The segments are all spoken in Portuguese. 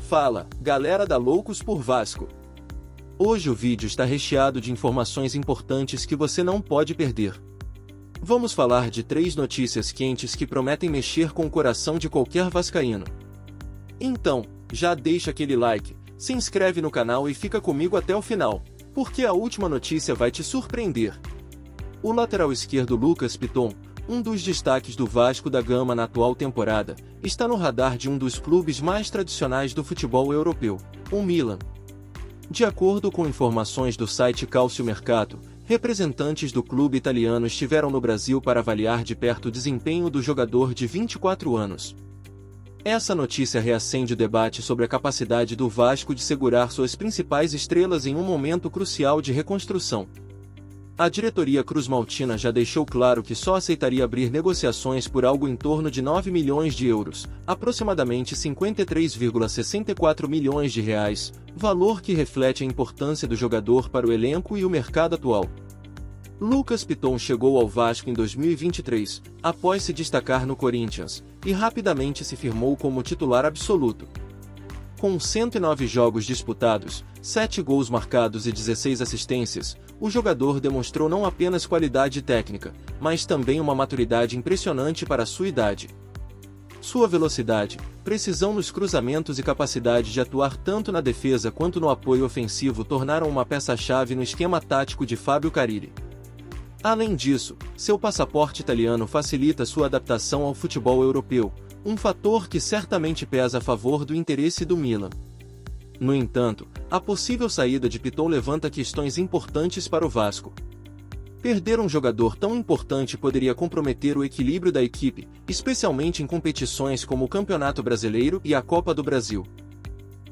Fala, galera da Loucos por Vasco! Hoje o vídeo está recheado de informações importantes que você não pode perder. Vamos falar de 3 notícias quentes que prometem mexer com o coração de qualquer vascaíno. Então, já deixa aquele like, se inscreve no canal e fica comigo até o final, porque a última notícia vai te surpreender. O lateral esquerdo Lucas Piton, um dos destaques do Vasco da Gama na atual temporada, está no radar de um dos clubes mais tradicionais do futebol europeu, o Milan. De acordo com informações do site Calcio Mercato, representantes do clube italiano estiveram no Brasil para avaliar de perto o desempenho do jogador de 24 anos. Essa notícia reacende o debate sobre a capacidade do Vasco de segurar suas principais estrelas em um momento crucial de reconstrução. A diretoria cruzmaltina já deixou claro que só aceitaria abrir negociações por algo em torno de 9 milhões de euros, aproximadamente 53,64 milhões de reais, valor que reflete a importância do jogador para o elenco e o mercado atual. Lucas Piton chegou ao Vasco em 2023, após se destacar no Corinthians, e rapidamente se firmou como titular absoluto. Com 109 jogos disputados, 7 gols marcados e 16 assistências, o jogador demonstrou não apenas qualidade técnica, mas também uma maturidade impressionante para sua idade. Sua velocidade, precisão nos cruzamentos e capacidade de atuar tanto na defesa quanto no apoio ofensivo tornaram uma peça-chave no esquema tático de Fábio Carille. Além disso, seu passaporte italiano facilita sua adaptação ao futebol europeu, um fator que certamente pesa a favor do interesse do Milan. No entanto, a possível saída de Piton levanta questões importantes para o Vasco. Perder um jogador tão importante poderia comprometer o equilíbrio da equipe, especialmente em competições como o Campeonato Brasileiro e a Copa do Brasil.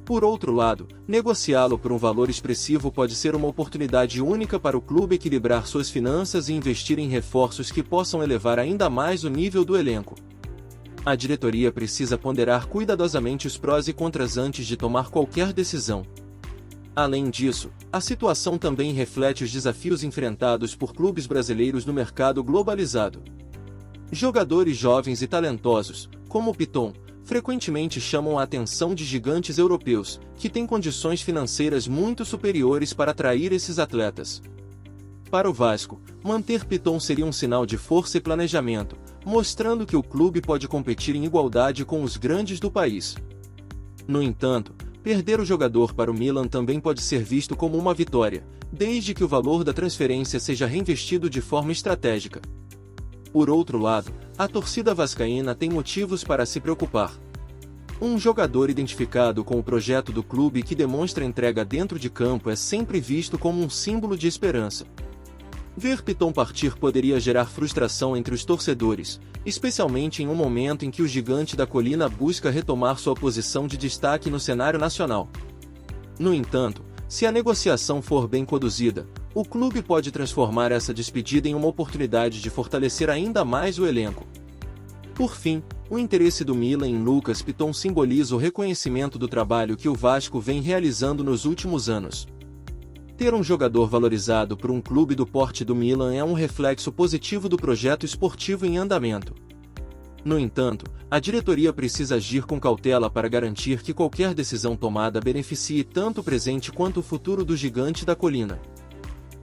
Por outro lado, negociá-lo por um valor expressivo pode ser uma oportunidade única para o clube equilibrar suas finanças e investir em reforços que possam elevar ainda mais o nível do elenco. A diretoria precisa ponderar cuidadosamente os prós e contras antes de tomar qualquer decisão. Além disso, a situação também reflete os desafios enfrentados por clubes brasileiros no mercado globalizado. Jogadores jovens e talentosos, como o Piton, frequentemente chamam a atenção de gigantes europeus, que têm condições financeiras muito superiores para atrair esses atletas. Para o Vasco, manter Piton seria um sinal de força e planejamento, mostrando que o clube pode competir em igualdade com os grandes do país. No entanto, perder o jogador para o Milan também pode ser visto como uma vitória, desde que o valor da transferência seja reinvestido de forma estratégica. Por outro lado, a torcida vascaína tem motivos para se preocupar. Um jogador identificado com o projeto do clube e que demonstra entrega dentro de campo é sempre visto como um símbolo de esperança. Ver Piton partir poderia gerar frustração entre os torcedores, especialmente em um momento em que o gigante da colina busca retomar sua posição de destaque no cenário nacional. No entanto, se a negociação for bem conduzida, o clube pode transformar essa despedida em uma oportunidade de fortalecer ainda mais o elenco. Por fim, o interesse do Milan em Lucas Piton simboliza o reconhecimento do trabalho que o Vasco vem realizando nos últimos anos. Ter um jogador valorizado por um clube do porte do Milan é um reflexo positivo do projeto esportivo em andamento. No entanto, a diretoria precisa agir com cautela para garantir que qualquer decisão tomada beneficie tanto o presente quanto o futuro do gigante da colina.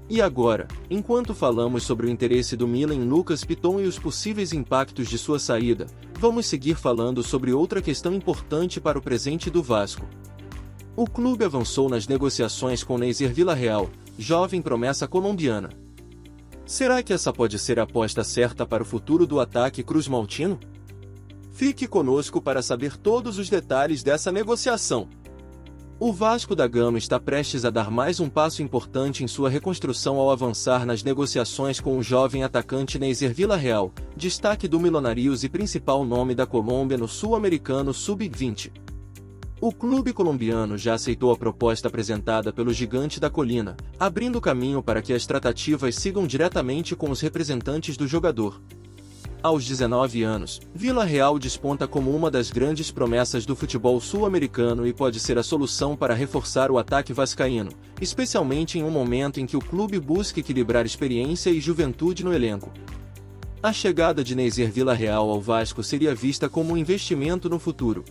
E agora, enquanto falamos sobre o interesse do Milan em Lucas Piton e os possíveis impactos de sua saída, vamos seguir falando sobre outra questão importante para o presente do Vasco. O clube avançou nas negociações com Neiser Villarreal, jovem promessa colombiana. Será que essa pode ser a aposta certa para o futuro do ataque cruzmaltino? Fique conosco para saber todos os detalhes dessa negociação. O Vasco da Gama está prestes a dar mais um passo importante em sua reconstrução ao avançar nas negociações com o jovem atacante Neiser Villarreal, destaque do Millonarios e principal nome da Colômbia no Sul-Americano Sub-20. O clube colombiano já aceitou a proposta apresentada pelo gigante da colina, abrindo caminho para que as tratativas sigam diretamente com os representantes do jogador. Aos 19 anos, Villarreal desponta como uma das grandes promessas do futebol sul-americano e pode ser a solução para reforçar o ataque vascaíno, especialmente em um momento em que o clube busca equilibrar experiência e juventude no elenco. A chegada de Neiser Villarreal ao Vasco seria vista como um investimento no futuro.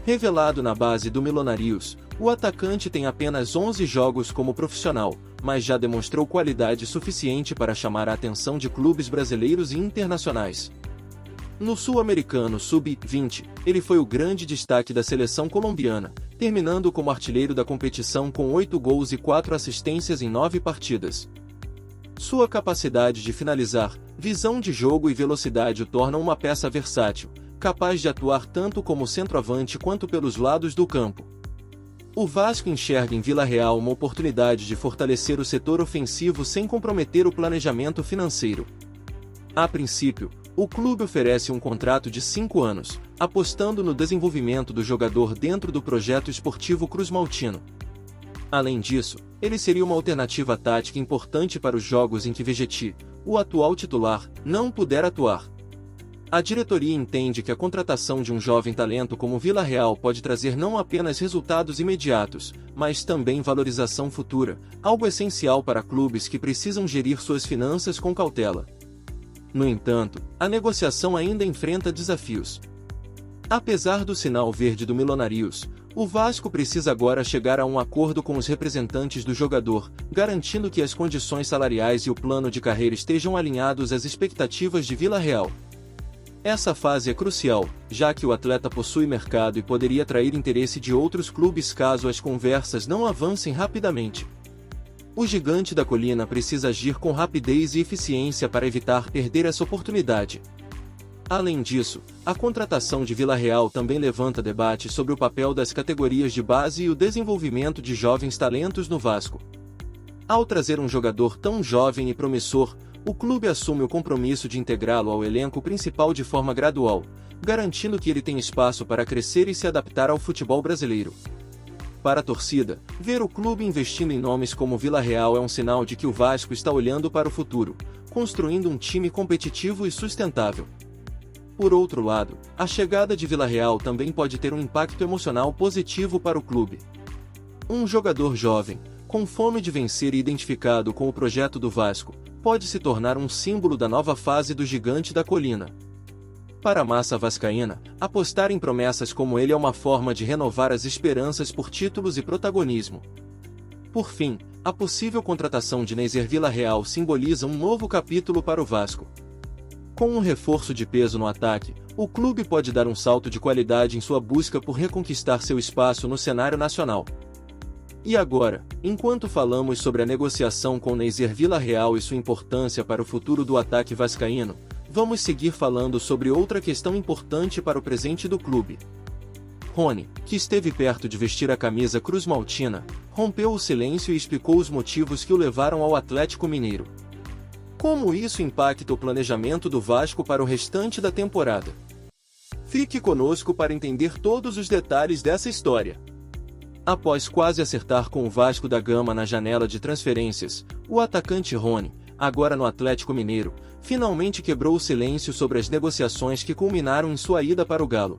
Revelado na base do Milionários, o atacante tem apenas 11 jogos como profissional, mas já demonstrou qualidade suficiente para chamar a atenção de clubes brasileiros e internacionais. No Sul-Americano Sub-20, ele foi o grande destaque da seleção colombiana, terminando como artilheiro da competição com 8 gols e 4 assistências em 9 partidas. Sua capacidade de finalizar, visão de jogo e velocidade o tornam uma peça versátil, capaz de atuar tanto como centroavante quanto pelos lados do campo. O Vasco enxerga em Vila Real uma oportunidade de fortalecer o setor ofensivo sem comprometer o planejamento financeiro. A princípio, o clube oferece um contrato de 5 anos, apostando no desenvolvimento do jogador dentro do projeto esportivo cruzmaltino. Além disso, ele seria uma alternativa tática importante para os jogos em que Vegetti, o atual titular, não puder atuar. A diretoria entende que a contratação de um jovem talento como Vila Real pode trazer não apenas resultados imediatos, mas também valorização futura, algo essencial para clubes que precisam gerir suas finanças com cautela. No entanto, a negociação ainda enfrenta desafios. Apesar do sinal verde do Milionários, o Vasco precisa agora chegar a um acordo com os representantes do jogador, garantindo que as condições salariais e o plano de carreira estejam alinhados às expectativas de Vila Real. Essa fase é crucial, já que o atleta possui mercado e poderia atrair interesse de outros clubes caso as conversas não avancem rapidamente. O Gigante da Colina precisa agir com rapidez e eficiência para evitar perder essa oportunidade. Além disso, a contratação de Vila Real também levanta debate sobre o papel das categorias de base e o desenvolvimento de jovens talentos no Vasco. Ao trazer um jogador tão jovem e promissor, o clube assume o compromisso de integrá-lo ao elenco principal de forma gradual, garantindo que ele tenha espaço para crescer e se adaptar ao futebol brasileiro. Para a torcida, ver o clube investindo em nomes como Vila Real é um sinal de que o Vasco está olhando para o futuro, construindo um time competitivo e sustentável. Por outro lado, a chegada de Vila Real também pode ter um impacto emocional positivo para o clube. Um jogador jovem, com fome de vencer e identificado com o projeto do Vasco, pode se tornar um símbolo da nova fase do Gigante da Colina. Para a massa vascaína, apostar em promessas como ele é uma forma de renovar as esperanças por títulos e protagonismo. Por fim, a possível contratação de Neiser Vila Real simboliza um novo capítulo para o Vasco. Com um reforço de peso no ataque, o clube pode dar um salto de qualidade em sua busca por reconquistar seu espaço no cenário nacional. E agora, enquanto falamos sobre a negociação com Neiser Vila Real e sua importância para o futuro do ataque vascaíno, vamos seguir falando sobre outra questão importante para o presente do clube. Rony, que esteve perto de vestir a camisa cruzmaltina, rompeu o silêncio e explicou os motivos que o levaram ao Atlético Mineiro. Como isso impacta o planejamento do Vasco para o restante da temporada? Fique conosco para entender todos os detalhes dessa história. Após quase acertar com o Vasco da Gama na janela de transferências, o atacante Rony, agora no Atlético Mineiro, finalmente quebrou o silêncio sobre as negociações que culminaram em sua ida para o Galo.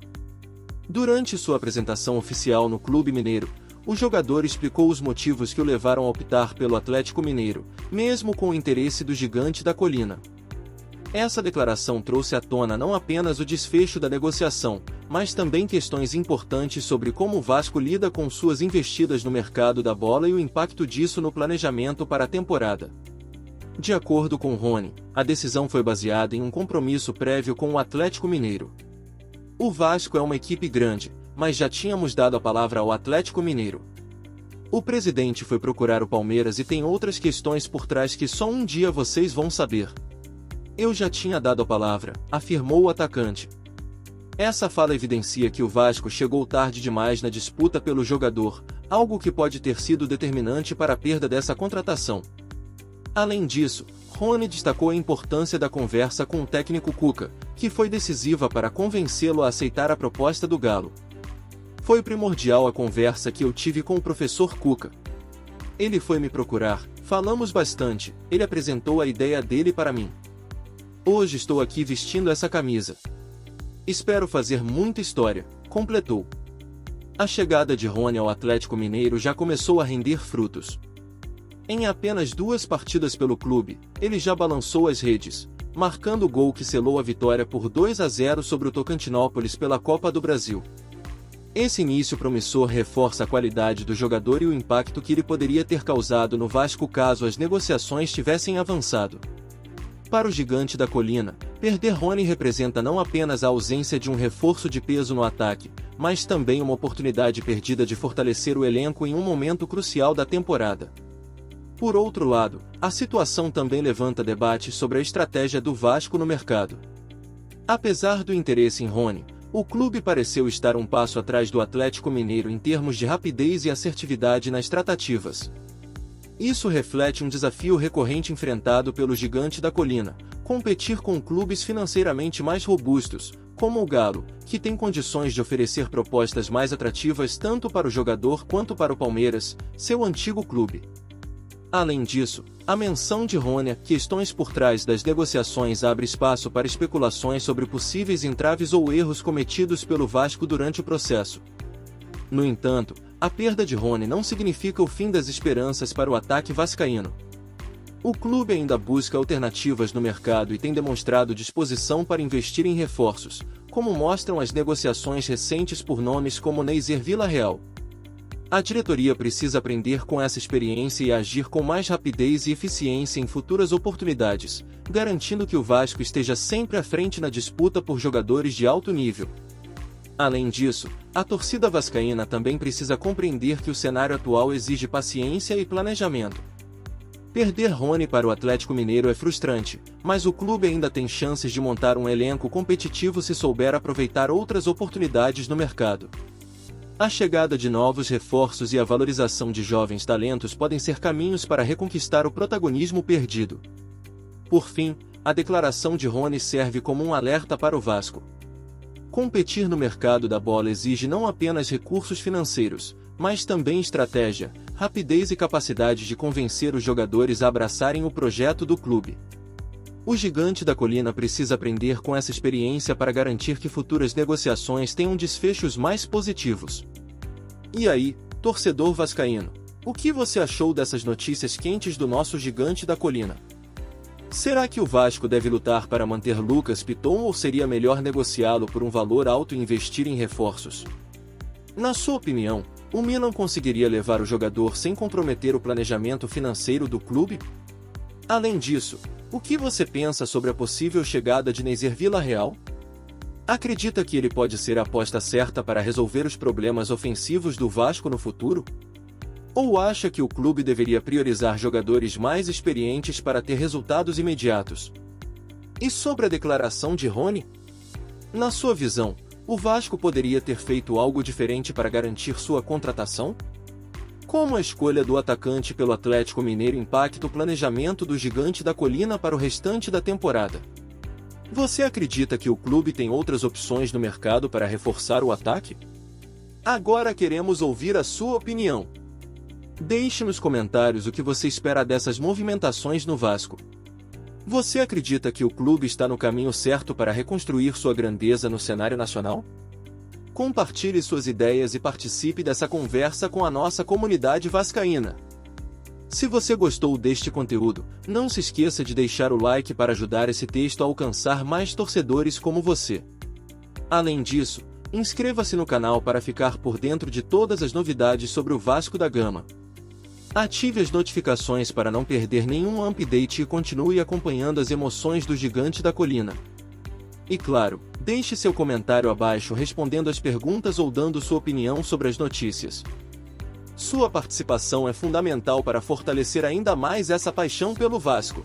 Durante sua apresentação oficial no clube mineiro, o jogador explicou os motivos que o levaram a optar pelo Atlético Mineiro, mesmo com o interesse do Gigante da Colina. Essa declaração trouxe à tona não apenas o desfecho da negociação, mas também questões importantes sobre como o Vasco lida com suas investidas no mercado da bola e o impacto disso no planejamento para a temporada. De acordo com Rony, a decisão foi baseada em um compromisso prévio com o Atlético Mineiro. O Vasco é uma equipe grande, mas já tínhamos dado a palavra ao Atlético Mineiro. O presidente foi procurar o Palmeiras e tem outras questões por trás que só um dia vocês vão saber. Eu já tinha dado a palavra, afirmou o atacante. Essa fala evidencia que o Vasco chegou tarde demais na disputa pelo jogador, algo que pode ter sido determinante para a perda dessa contratação. Além disso, Rony destacou a importância da conversa com o técnico Cuca, que foi decisiva para convencê-lo a aceitar a proposta do Galo. Foi primordial a conversa que eu tive com o professor Cuca. Ele foi me procurar, falamos bastante, ele apresentou a ideia dele para mim. Hoje estou aqui vestindo essa camisa. Espero fazer muita história, completou. A chegada de Rony ao Atlético Mineiro já começou a render frutos. Em apenas 2 partidas pelo clube, ele já balançou as redes, marcando o gol que selou a vitória por 2-0 sobre o Tocantinópolis pela Copa do Brasil. Esse início promissor reforça a qualidade do jogador e o impacto que ele poderia ter causado no Vasco caso as negociações tivessem avançado. Para o Gigante da Colina, perder Rony representa não apenas a ausência de um reforço de peso no ataque, mas também uma oportunidade perdida de fortalecer o elenco em um momento crucial da temporada. Por outro lado, a situação também levanta debates sobre a estratégia do Vasco no mercado. Apesar do interesse em Rony, o clube pareceu estar um passo atrás do Atlético Mineiro em termos de rapidez e assertividade nas tratativas. Isso reflete um desafio recorrente enfrentado pelo Gigante da Colina: competir com clubes financeiramente mais robustos, como o Galo, que tem condições de oferecer propostas mais atrativas tanto para o jogador quanto para o Palmeiras, seu antigo clube. Além disso, a menção de Rony, questões por trás das negociações abre espaço para especulações sobre possíveis entraves ou erros cometidos pelo Vasco durante o processo. No entanto, a perda de Rony não significa o fim das esperanças para o ataque vascaíno. O clube ainda busca alternativas no mercado e tem demonstrado disposição para investir em reforços, como mostram as negociações recentes por nomes como Neiser Villarreal. A diretoria precisa aprender com essa experiência e agir com mais rapidez e eficiência em futuras oportunidades, garantindo que o Vasco esteja sempre à frente na disputa por jogadores de alto nível. Além disso, a torcida vascaína também precisa compreender que o cenário atual exige paciência e planejamento. Perder Rony para o Atlético Mineiro é frustrante, mas o clube ainda tem chances de montar um elenco competitivo se souber aproveitar outras oportunidades no mercado. A chegada de novos reforços e a valorização de jovens talentos podem ser caminhos para reconquistar o protagonismo perdido. Por fim, a declaração de Rony serve como um alerta para o Vasco. Competir no mercado da bola exige não apenas recursos financeiros, mas também estratégia, rapidez e capacidade de convencer os jogadores a abraçarem o projeto do clube. O Gigante da Colina precisa aprender com essa experiência para garantir que futuras negociações tenham desfechos mais positivos. E aí, torcedor vascaíno, o que você achou dessas notícias quentes do nosso Gigante da Colina? Será que o Vasco deve lutar para manter Lucas Piton ou seria melhor negociá-lo por um valor alto e investir em reforços? Na sua opinião, o Milan conseguiria levar o jogador sem comprometer o planejamento financeiro do clube? Além disso, o que você pensa sobre a possível chegada de Neiser Villarreal? Acredita que ele pode ser a aposta certa para resolver os problemas ofensivos do Vasco no futuro? Ou acha que o clube deveria priorizar jogadores mais experientes para ter resultados imediatos? E sobre a declaração de Rony? Na sua visão, o Vasco poderia ter feito algo diferente para garantir sua contratação? Como a escolha do atacante pelo Atlético Mineiro impacta o planejamento do Gigante da Colina para o restante da temporada? Você acredita que o clube tem outras opções no mercado para reforçar o ataque? Agora queremos ouvir a sua opinião. Deixe nos comentários o que você espera dessas movimentações no Vasco. Você acredita que o clube está no caminho certo para reconstruir sua grandeza no cenário nacional? Compartilhe suas ideias e participe dessa conversa com a nossa comunidade vascaína. Se você gostou deste conteúdo, não se esqueça de deixar o like para ajudar esse texto a alcançar mais torcedores como você. Além disso, inscreva-se no canal para ficar por dentro de todas as novidades sobre o Vasco da Gama. Ative as notificações para não perder nenhum update e continue acompanhando as emoções do Gigante da Colina. E claro, deixe seu comentário abaixo respondendo as perguntas ou dando sua opinião sobre as notícias. Sua participação é fundamental para fortalecer ainda mais essa paixão pelo Vasco.